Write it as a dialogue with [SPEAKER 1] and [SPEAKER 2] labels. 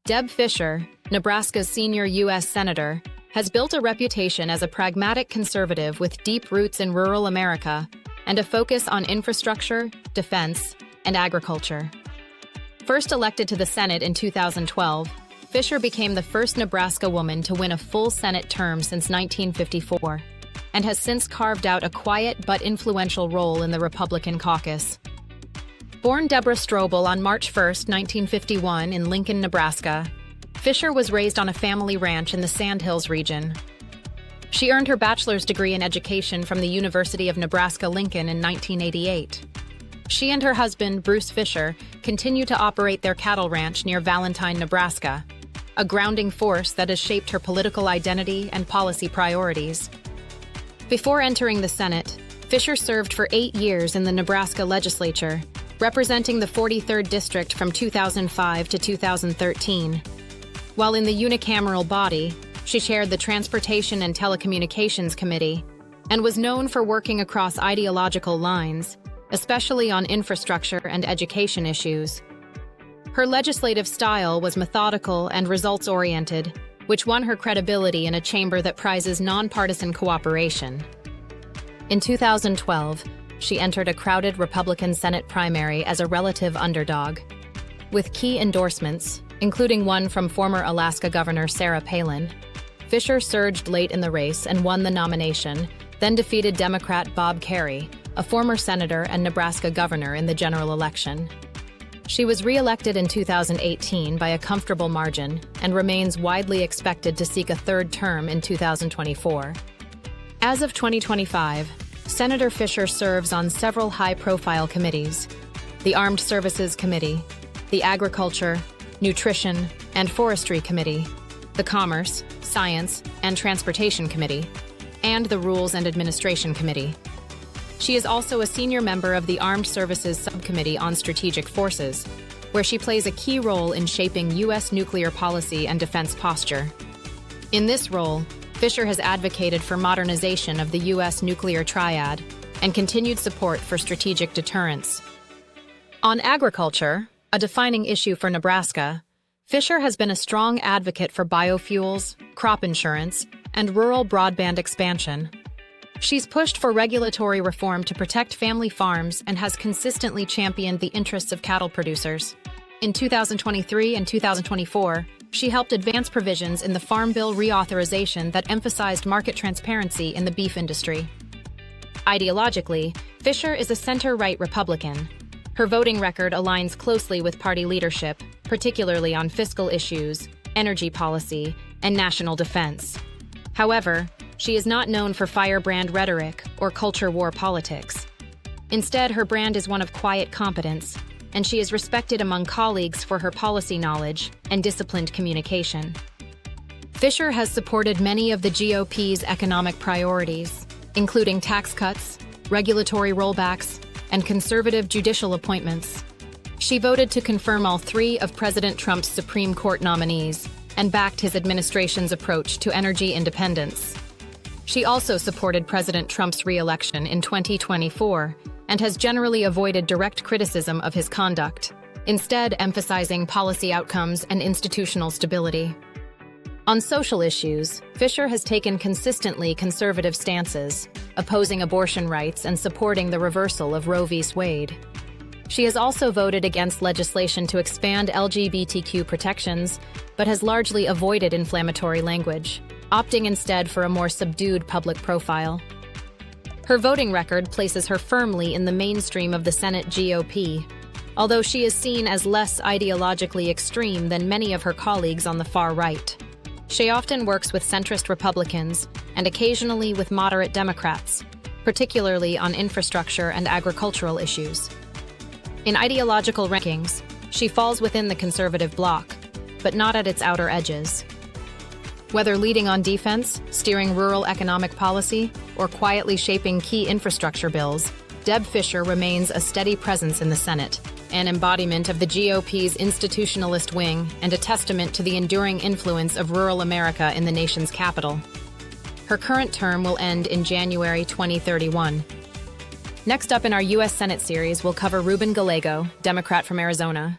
[SPEAKER 1] Deb Fischer, Nebraska's senior U.S. Senator, has built a reputation as a pragmatic conservative with deep roots in rural America and a focus on infrastructure, defense, and agriculture. First elected to the Senate in 2012, Fischer became the first Nebraska woman to win a full Senate term since 1954, and has since carved out a quiet but influential role in the Republican caucus. Born Deborah Strobel on March 1, 1951, in Lincoln, Nebraska, Fischer was raised on a family ranch in the Sandhills region. She earned her bachelor's degree in education from the University of Nebraska-Lincoln in 1988. She and her husband, Bruce Fischer, continue to operate their cattle ranch near Valentine, Nebraska, a grounding force that has shaped her political identity and policy priorities. Before entering the Senate, Fischer served for 8 years in the Nebraska legislature, representing the 43rd District from 2005 to 2013. While in the unicameral body, she chaired the Transportation and Telecommunications Committee and was known for working across ideological lines, especially on infrastructure and education issues. Her legislative style was methodical and results-oriented, which won her credibility in a chamber that prizes nonpartisan cooperation. In 2012, she entered a crowded Republican Senate primary as a relative underdog. With key endorsements, including one from former Alaska Governor Sarah Palin, Fischer surged late in the race and won the nomination, then defeated Democrat Bob Kerrey, a former senator and Nebraska governor, in the general election. She was re-elected in 2018 by a comfortable margin and remains widely expected to seek a third term in 2024. As of 2025, Senator Fischer serves on several high-profile committees: the Armed Services Committee, the Agriculture, Nutrition, and Forestry Committee, the Commerce, Science, and Transportation Committee, and the Rules and Administration Committee. She is also a senior member of the Armed Services Subcommittee on Strategic Forces, where she plays a key role in shaping U.S. nuclear policy and defense posture. In this role, Fischer has advocated for modernization of the U.S. nuclear triad and continued support for strategic deterrence. On agriculture, a defining issue for Nebraska, Fischer has been a strong advocate for biofuels, crop insurance, and rural broadband expansion. She's pushed for regulatory reform to protect family farms and has consistently championed the interests of cattle producers. In 2023 and 2024, she helped advance provisions in the Farm Bill reauthorization that emphasized market transparency in the beef industry. Ideologically, Fischer is a center-right Republican. Her voting record aligns closely with party leadership, particularly on fiscal issues, energy policy, and national defense. However, she is not known for firebrand rhetoric or culture war politics. Instead, her brand is one of quiet competence, and she is respected among colleagues for her policy knowledge and disciplined communication. Fischer has supported many of the GOP's economic priorities, including tax cuts, regulatory rollbacks, and conservative judicial appointments. She voted to confirm all 3 of President Trump's Supreme Court nominees and backed his administration's approach to energy independence. She also supported President Trump's re-election in 2024 and has generally avoided direct criticism of his conduct, instead emphasizing policy outcomes and institutional stability. On social issues, Fischer has taken consistently conservative stances, opposing abortion rights and supporting the reversal of Roe v. Wade. She has also voted against legislation to expand LGBTQ protections, but has largely avoided inflammatory language, opting instead for a more subdued public profile. Her voting record places her firmly in the mainstream of the Senate GOP, although she is seen as less ideologically extreme than many of her colleagues on the far right. She often works with centrist Republicans and occasionally with moderate Democrats, particularly on infrastructure and agricultural issues. In ideological rankings, she falls within the conservative bloc, but not at its outer edges. Whether leading on defense, steering rural economic policy, or quietly shaping key infrastructure bills, Deb Fischer remains a steady presence in the Senate, an embodiment of the GOP's institutionalist wing and a testament to the enduring influence of rural America in the nation's capital. Her current term will end in January 2031. Next up in our U.S. Senate series, we'll cover Ruben Gallego, Democrat from Arizona.